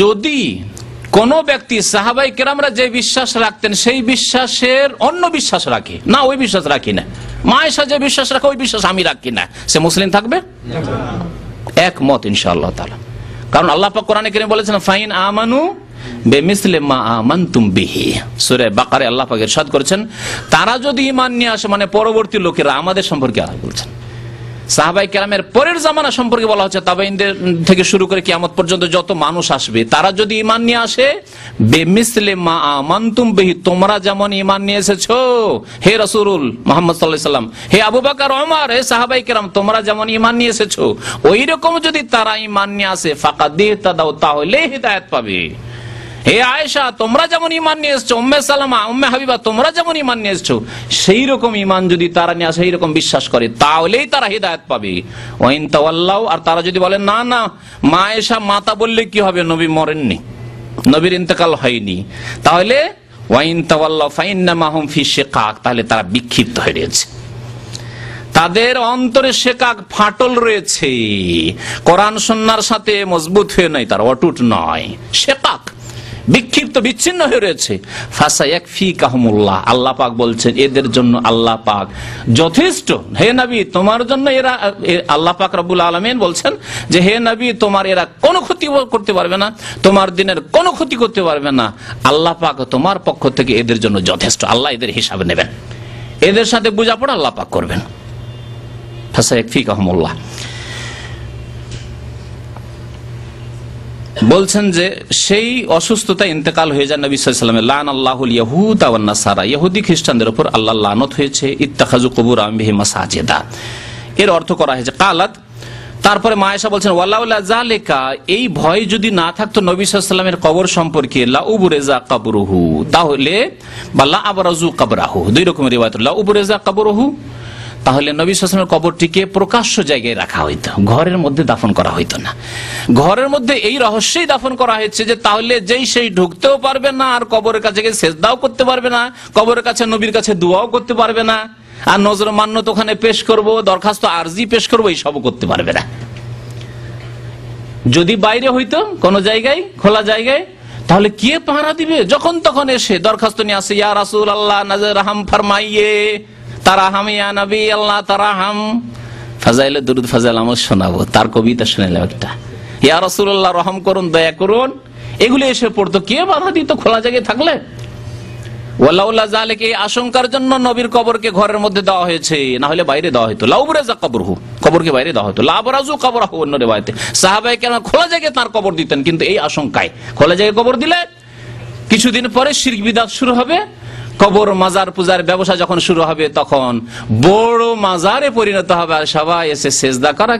যদি কোন ব্যক্তি সাহাবায়ে কেরামরা যে বিশ্বাস রাখতেন সেই বিশ্বাসের অন্য বিশ্বাস রাখে, না ওই বিশ্বাস রাখি না, মা আয়েশা যে বিশ্বাস রাখে ওই বিশ্বাস আমি রাখি না, সে মুসলিম থাকবে? একমত ইনশাআল্লাহ তাআলা। কারণ আল্লাহ পাক কোরআনে কারীমে বলেছেন ফাইন আমানু বিমিসলি মা আমানতুম বিহি, সূরা বাকারায় আল্লাহ পাক ইরশাদ করেছেন তারা যদি ঈমান নিয়ে আসে, মানে পরবর্তী লোকেরা, আমাদের সম্পর্কে আল্লাহ বলছেন। সাহাবায়ে কেরামের পরের জামানা সম্পর্কে বলা হচ্ছে, তাবেঈনদের থেকে শুরু করে কিয়ামত পর্যন্ত যত মানুষ আসবে তারা যদি ঈমান নিয়ে আসে বিমিসলি মা আমানতুম বিহি, তোমরা যেমন ঈমান নিয়ে এসেছো হে রাসূল মুহাম্মদ সাল্লাল্লাহু আলাইহি ওয়াসাল্লাম, হে আবু বকর ওমর, হে সাহাবায়ে কেরাম, তোমরা যেমন ঈমান নিয়ে এসেছো ওই রকম যদি তারা ঈমান নিয়ে আসে ফাকাদ ইহতাদাউ, তাহলে হিদায়াত পাবে। হে আয়েশা, তোমরা যেমন ঈমান নিয়ে এসেছো, উম্মে সালামা, উম্মে হাবিবা, তোমরা যেমন ঈমান নিয়ে এসেছো সেই রকম ঈমান যদি তারা নিয়ে আসে, সেই রকম বিশ্বাস করে, তাহলেই তারা হিদায়াত পাবে। ওয়াইন তাওয়াল্লাউ, আর তারা যদি বলে না না মা আয়েশা মাতা বললে কি হবে, নবী মরেননি, নবীর ইন্তেকাল হয়নি, তাহলে ওয়াইন তাওয়াল্লাউ ফাইন্নামা হুম ফি শিকাক, তাহলে তারা বিক্ষিপ্ত হয়ে রয়েছে, তাদের অন্তরে শিকাক, ফাটল রয়েছে, কোরআন সুন্নাহর সাথে মজবুত হয়ে নাই, তারা অটুট নয়, শিকাক, বিক্ষিপ্ত, বিচ্ছিন্ন হয়ে রয়েছে। ফাসায়াকফিকাহুমুল্লাহ, আল্লাহ পাক বলছেন এদের জন্য আল্লাহ পাক যথেষ্ট। হে নবী তোমার জন্য এরা, আল্লাহ পাক রব্বুল আলামিন বলছেন যে হে নবী তোমার এরা কোনো ক্ষতি করতে পারবে না, তোমার দিনের কোনো ক্ষতি করতে পারবে না, আল্লাহ পাক তোমার পক্ষ থেকে এদের জন্য যথেষ্ট। আল্লাহ এদের হিসাব নেবেন, এদের সাথে বোঝাপড়া আল্লাহ পাক করবেন। ফাসায়াকফিকাহুমুল্লাহ বলছেন যে সেই অসুস্থতা ইন্তেকাল হয়ে যায় নবী সাল্লাল্লাহু আলাইহি ওয়াসাল্লামের, লানাল্লাহুল ইয়াহুদা ওয়ান নাসারা, ইহুদি খ্রিস্টানদের উপর আল্লাহর লানত হয়েছে, ইত্তাখাযু কুবুর আনবিহি মাসাজিদা, এর অর্থ করা হয়েছে কালাত। তারপরে মা আয়েশা বলছেন ওয়ালাউলা যালিকা, এই ভয় যদি না থাকতো নবী সাল্লাল্লাহু আলাইহি ওয়াসাল্লামের কবর সম্পর্কে, লা উবরিজা কবরুহু, তাহলে বা লা আবরাজু কবরাহু, দুই রকমের রিওয়ায়াত, লা উবরিজা কবরুহু, তাহলে নবী সাল্লাল্লাহু আলাইহি ওয়াসাল্লামের কবরটিকে প্রকাশ্য জায়গায় রাখা হইতো, ঘরের মধ্যে দাফন করা হইতো না। ঘরের মধ্যে এই রহস্যই দাফন করা হয়েছে যে তাহলে যেই সেই ঢুকতেও পারবে না, আর কবরের কাছে গিয়ে সেজদাও করতে পারবে না, কবরের কাছে নবীর কাছে দোয়াও করতে পারবে না, আর নজর মান্নত ওখানে পেশ করব, দরখাস্ত আরজি পেশ করব, এইসবও করতে পারবে না। যদি বাইরে হইতো কোন জায়গায়, খোলা জায়গায়, তাহলে কে পাহারা দিবে? যখন তখন এসে দরখাস্ত নিয়ে আসে, ইয়া রাসূলুল্লাহ নজর রহম ফরমাইয়ে, তারাহাম ইয়া নবী আল্লাহ তারাহাম, ফাজাইলে দুরুদ ফাজাইল আমল শোনাবো, তার কবিতা শুনাইলাম একটা, ইয়া রাসূলুল্লাহ রহম করুন, দয়া করুন, এগুলো এসে পড়তো, কে বাধা দিত খোলা জায়গায় থাকলে? ওয়ালাউলা যালিকা, এই আশঙ্কার জন্য নবীর কবরকে ঘরের মধ্যে দেওয়া হয়েছে, না হলে বাইরে দেওয়া হতো, লাউবরাজা কবরহু, কবরকে বাইরে দেওয়া হতো, লাবরাজু কবরহু, অন্য রিওয়ায়াতে সাহাবায়ে কেরাম খোলা জায়গায় তার কবর দিতেন, কিন্তু এই আশঙ্কায় খোলা জায়গায় কবর দিলে কিছুদিন পরে শিরক বিদআত শুরু হবে, কবর মাজার পূজার ব্যবসা যখন শুরু হবে তখন বড় মাজারে পরিণত হবে, আর সবাই এসে সেজদা করা,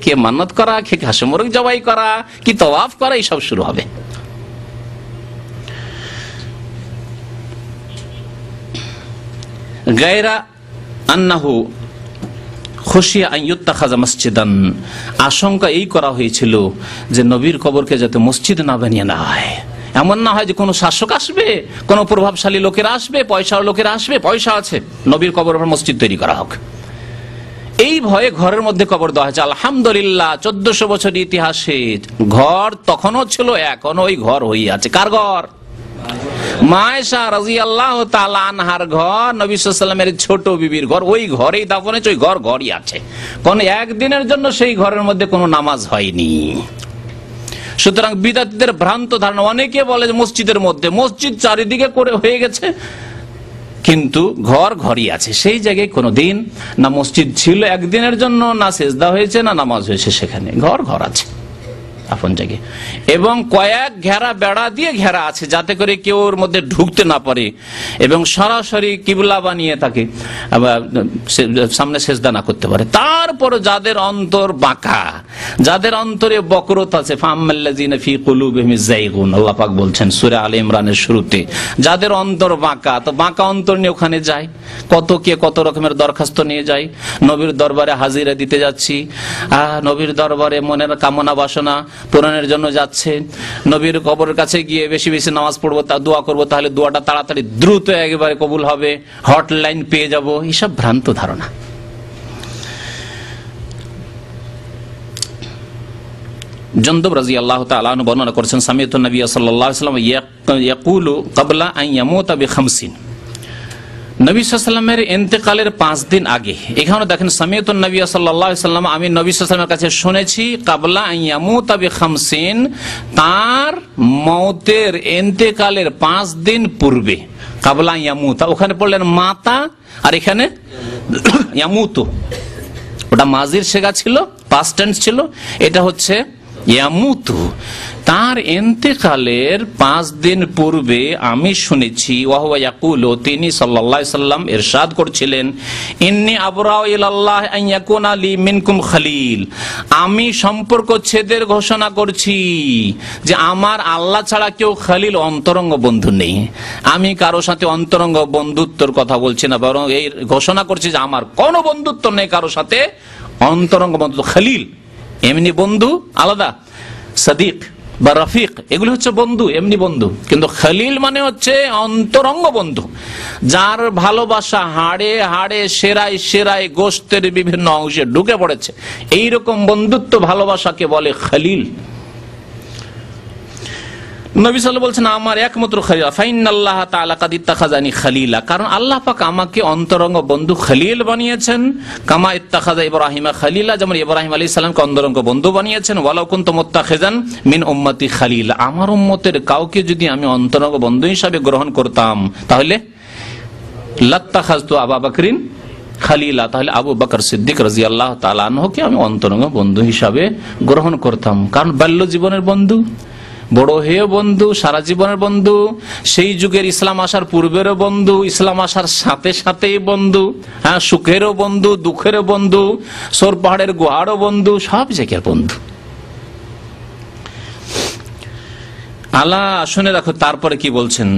কে মান্নত করা, কে হাঁস মুরগ জবাই করা, কি তাওয়াফ করা, এইসব শুরু হবে। গায়রা আন্নাহু খুশিয়া আন ইত্তাখাযা মসজিদান, আশঙ্কা এই করা হয়েছিল যে নবীর কবরকে যাতে মসজিদ না বানিয়ে না হয়, এমন না হয় যে কোনো শাসক আসবে, কোন প্রভাবশালী লোকেরা আসবে, পয়সার লোকেরা আসবে, পয়সা আছে, নবীর কবর উপর মসজিদ তৈরি করা হোক, এই ভয়ে ঘরের মধ্যে কবর দেওয়া হয়েছে। আলহামদুলিল্লাহ 1400 বছর ইতিহাসে ঘর তখনও ছিল, এখনো ওই ঘর হয়ে আছে। কার ঘর? মা আয়েশা রাদিয়াল্লাহু তাআলা আনহার ঘর, নবী সাল্লাল্লাহু আলাইহি ওয়াসাল্লামের ছোট বিবির ঘর, ওই ঘরেই দাফন হয়েছে, ওই ঘর ঘরই আছে, কোন একদিনের জন্য সেই ঘরের মধ্যে কোনো নামাজ হয়নি। সুতরাং বিদআতীদের ভ্রান্ত ধারণা, অনেকে বলে মসজিদের মধ্যে, মসজিদ চারিদিকে করে হয়ে গেছে, কিন্তু ঘর ঘরই আছে, সেই জায়গায় কোনোদিন না মসজিদ ছিল একদিনের জন্য, না সেজদা হয়েছে, না নামাজ হয়েছে, সেখানে ঘর ঘর আছে আপন জায়গায়, এবং কয়েক ঘেরা বেড়া দিয়ে ঘেরা আছে যাতে করে কেউ ওর মধ্যে ঢুকতে না পারে, এবং সরাসরি কিবলা বানিয়ে তাকে সামনে সেজদা না করতে পারে। তারপর যাদের অন্তর বাঁকা, যাদের অন্তরে বকরত আছে, ফাম্মাল্লাযিনা ফি কুলুবিহিম যায়গুন, আল্লাহ পাক বলছেন সূরা আলে ইমরানের শুরুতে, যাদের অন্তর বাঁকা, তো বাঁকা অন্তর নিয়ে ওখানে যায়, কত রকমের দরখাস্ত নিয়ে যায়, নবীর দরবারে হাজিরা দিতে যাচ্ছি, নবীর দরবারে মনের কামনা বাসনা পূরণের জন্য যাচ্ছে, নবীর কবরের কাছে গিয়ে বেশি বেশি নামাজ পড়বো, দোয়া করবো, তাহলে দোয়াটা তাড়াতাড়ি দ্রুত একেবারে কবুল হবে, হটলাইন পেয়ে যাব, এইসব ভ্রান্ত ধারণা। জন্দব রাদিয়াল্লাহু তাআলা আনহু বর্ণনা করেছেন, সামি'তু নবী সাল্লাল্লাহু আলাইহি ওয়াসাল্লাম ইয়াকুলু ক্বাবলা আন ইয়ামুতা বি50। নবী সাল্লাল্লাহু আলাইহি ওয়াসাল্লামের ইন্তেকালের 5 দিন আগে, এখানে দেখেন সামি'তু নবী সাল্লাল্লাহু আলাইহি ওয়াসাল্লাম, আমি নবী সাল্লাল্লাহু আলাইহি ওয়াসাল্লামের কাছে শুনেছি ক্বাবলা আন ইয়ামুতা বি50, তার মওতের ইন্তেকালের 5 দিন পূর্বে। ক্বাবলা আন ইয়ামুতা ওখানে পড়লেন মাতা, আর এখানে ইয়ামুতু, ওটা মাজির সেগা ছিল, পাস্ট টেন্স ছিল, এটা হচ্ছে ইয়ামুতু। তার ইন্তেকালের 5 দিন পূর্বে আমি শুনেছি, ওয়াহুয়া ইয়াকুলু, তিনি সাল্লাল্লাহু আলাইহি সাল্লাম ইরশাদ করছিলেন, ইন্নী আবরাউ ইলাল্লাহ আন ইয়াকুনা লি মিনকুম খলিল, আমি সম্পর্ক ছেদের ঘোষণা করছি যে আমার আল্লাহ ছাড়া কেউ খলিল অন্তরঙ্গ বন্ধু নেই। আমি কারো সাথে অন্তরঙ্গ বন্ধুত্বর কথা বলছি না, বরং এই ঘোষণা করছি যে আমার কোনো বন্ধুত্ব নেই কারো সাথে অন্তরঙ্গ বন্ধুত্ব। খলিল এমনি বন্ধু আলাদা, সাদিক বা রফিক এগুলো হচ্ছে বন্ধু, এমনি বন্ধু, কিন্তু খলিল মানে হচ্ছে অন্তরঙ্গ বন্ধু, যার ভালোবাসা হাড়ে হাড়ে সেরায় সেরায় গোশতের বিভিন্ন অংশে ঢুকে পড়েছে। এইরকম বন্ধুত্ব ভালোবাসাকে বলে খলিল। নবী সাল্লাল্লাহু আলাইহি ওয়াসাল্লাম বলছেন আমার একমাত্র খলিল, ফাইনাল্লাহ তাআলা কাদ ইত্তাখাযানি খলিলা, কারণ আল্লাহ পাক আমাকে অন্তরঙ্গ বন্ধু খলিল বানিয়েছেন। কামা ইত্তাখাযা ইব্রাহিমা খলিলা, যেমন ইব্রাহিম আলাইহিস সালামকে অন্তরঙ্গ বন্ধু বানিয়েছেন। ওয়ালাউ কুনতু মুত্তাখিযান মিন উম্মতি খলিলা, আমার উম্মতের কাউকে যদি আমি অন্তরঙ্গ বন্ধু হিসাবে গ্রহণ করতাম তাহলে লাত্তাখাযতু আবু বকরিন খলিলা, তাহলে আবু বকর সিদ্দিক রাদিয়াল্লাহু তাআলা আনহুকে আমি অন্তরঙ্গ বন্ধু হিসাবে গ্রহণ করতাম। কারণ বাল্য জীবনের বন্ধু, বড় হয়ে বন্ধু, সারা জীবনের বন্ধু, সেই যুগের ইসলাম আসার পূর্বেরও বন্ধু, ইসলাম আসার সাথে সাথেই বন্ধু, হ্যাঁ, সুখেরও বন্ধু, দুঃখেরও বন্ধু, সোর পাহাড়ের গুহারও বন্ধু, সব জায়গার বন্ধু। আল্লাহ শুনে রাখো, তারপরে কি বলছেন,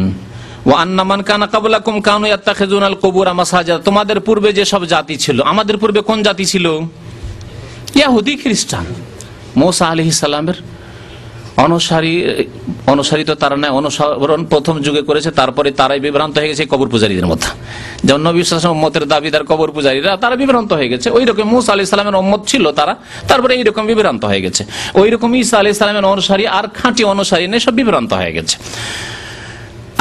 ওয়া আন্না মান কানা ক্বাবলাকুম কানু ইয়াত্তাখিযুনাল কুবুরা মাসাজিদ, তোমাদের পূর্বে যে সব জাতি ছিল, আমাদের পূর্বে কোন জাতি ছিল? ইহুদি খ্রিস্টান। মুসা আলাইহিস সালামের অনুসারী তো তারা নয়, অনুসরণ প্রথম যুগে করেছে, তারপরে তারাই বিভ্রান্ত হয়ে গেছে কবর পূজারীদের মতো। যেমন নবী সাল্লাল্লাহু আলাইহি ওয়াসাল্লাম উম্মতের দাবিদার কবর পূজারীরা, তারা বিভ্রান্ত হয়ে গেছে। ওই রকম মুসা আলাইহিস সালামের উম্মত ছিল তারা, তারপরে এইরকম বিভ্রান্ত হয়ে গেছে। ওই রকম ঈসা আলাইহিস সালামের অনুসারী আর খাঁটি অনুসারী নেই, সব বিভ্রান্ত হয়ে গেছে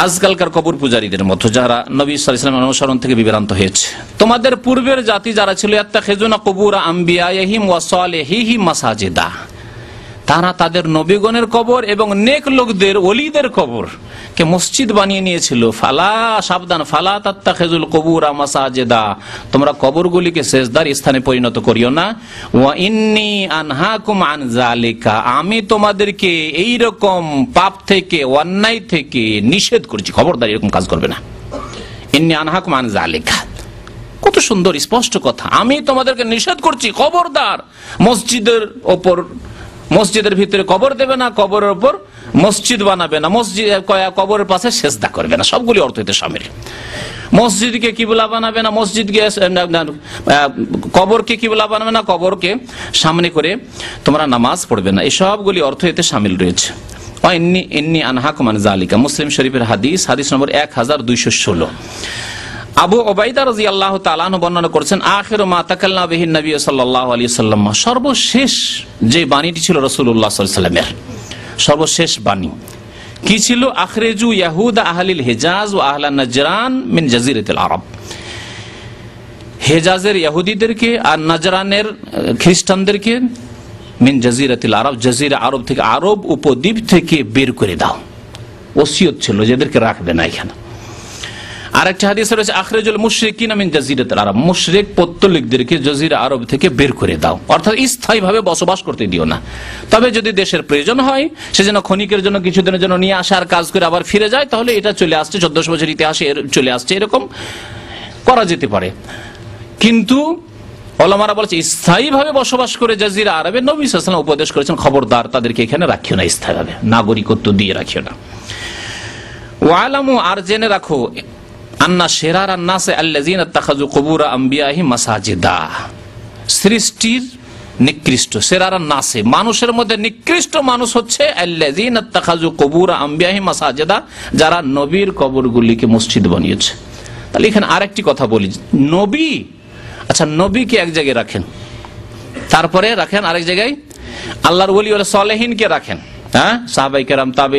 আজকালকার কবর পূজারীদের মতো, যারা নবী সাল্লাল্লাহু আলাইহি ওয়াসাল্লামের অনুসরণ থেকে বিভ্রান্ত হয়েছে। তোমাদের পূর্বের জাতি যারা ছিল, ইয়াত্তাখিযুনা কুবুরা আমবিয়াইহিম ওয়া সালিহিহিম মাসাজিদা, তারা তাদের নবীগণের কবর এবং নেক লোকদের, ওলিদের কবর কে মসজিদ বানিয়ে নিয়েছিল। ফালা, সাবধান, ফালা তাত্তাখিযুল কুবুরা মাসাজিদা, তোমরা কবরগুলিকে সেজদার স্থানে পরিণত করিও না। ওয়া ইন্নী আনহাকুম আন যালিকা, আমি তোমাদেরকে এই রকম পাপ থেকে, অন্যায় থেকে নিষেধ করছি, খবরদার এরকম কাজ করবে না। ইন্নী আনহাকুম আন যালিকা, কত সুন্দর স্পষ্ট কথা, আমি তোমাদেরকে নিষেধ করছি, খবরদার মসজিদের ওপর, মসজিদের ভিতরে কবর দেবে না, কবরের উপর মসজিদ বানাবে না, মসজিদ কবরের পাশে সেজদা করবে না, সবগুলি অর্থ এতে শামিল। মসজিদকে কিবলা বানাবে না, মসজিদকে, কবরকে কিবলা বানাবে না, কবরকে সামনে করে তোমরা নামাজ পড়বে না, এই সবগুলি অর্থ এতে শামিল রয়েছে। ইন্নী আনহাকুম আন যালিকা, মুসলিম শরীফের হাদিস, হাদিস নম্বর 1216। আবু উবাইদা রাদিয়াল্লাহু তাআলা আনহু বর্ণনা করেছেন, আখিরু মা তাকাল্লামা বিহি নবী সাল্লাল্লাহু আলাইহি ওয়াসাল্লাম, সর্বশেষ যে বাণীটি ছিল রাসূলুল্লাহ সাল্লাল্লাহু আলাইহি ওয়াসাল্লামের, সর্বশেষ বাণী কি ছিল? আখরিজু ইয়াহুদা আহলিল হিজাজ ওয়া আহলান নাজরান মিন জাজিরাতিল আরব, হেজাজের ইহুদিদেরকে আর নাজরানের খ্রিস্টানদেরকে মিন জাজিরাতিল আরব, জাজিরা আরব থেকে, আরব উপদ্বীপ থেকে বের করে দাও। ওসিয়ত ছিল যেদেরকে রাখবে না এখানে। আরেকটা হাদিস রয়েছে, আখরিজুল মুশরিকিনা মিন জাজিরাতিল আরব, মুশরিক পৌত্তলিকদেরকে জাজিরা আরব থেকে বের করে দাও, অর্থাৎ স্থায়ীভাবে বসবাস করতে দিও না। তবে যদি দেশের প্রয়োজন হয়, সেজন্য ক্ষণিকের জন্য, কিছুদিনের জন্য নিয়ে আসে আর কাজ করে আবার ফিরে যায়, তাহলে এটা চলে আসছে, 1400 বছর ইতিহাসে চলে আসছে, এরকম করা যেতে পারে। কিন্তু ওলামারা বলছে স্থায়ীভাবে বসবাস করে জাজিরা আরবে, নবী সাল্লাল্লাহু আলাইহি ওয়াসাল্লাম উপদেশ করেছেন, খবরদার তাদেরকে এখানে রাখিও না, স্থায়ীভাবে নাগরিকত্ব দিয়ে রাখিও না। ওয়ালামু, আর জেনে রাখো, আন্না শিরারান নাসে আল্লাযিনা ইত্তাখাযু কুবুরা আমবিয়াহিম মাসাজিদা, সৃষ্টির নিকৃষ্ট, শিরারান নাসে, মানুষের মধ্যে নিকৃষ্ট মানুষ হচ্ছে আল্লাযিনা ইত্তাখাযু কুবুরা আমবিয়াহিম মাসাজিদা, যারা নবীর কবরগুলিকে মসজিদ বানিয়েছে। তাহলে এখানে আরেকটি কথা বলি, নবী, আচ্ছা নবীকে এক জায়গায় রাখেন, তারপরে রাখেন আরেক জায়গায় আল্লাহর ওলি সালেহিনকে রাখেন, হ্যাঁ, সাহাবায়ে কেরাম, তাবে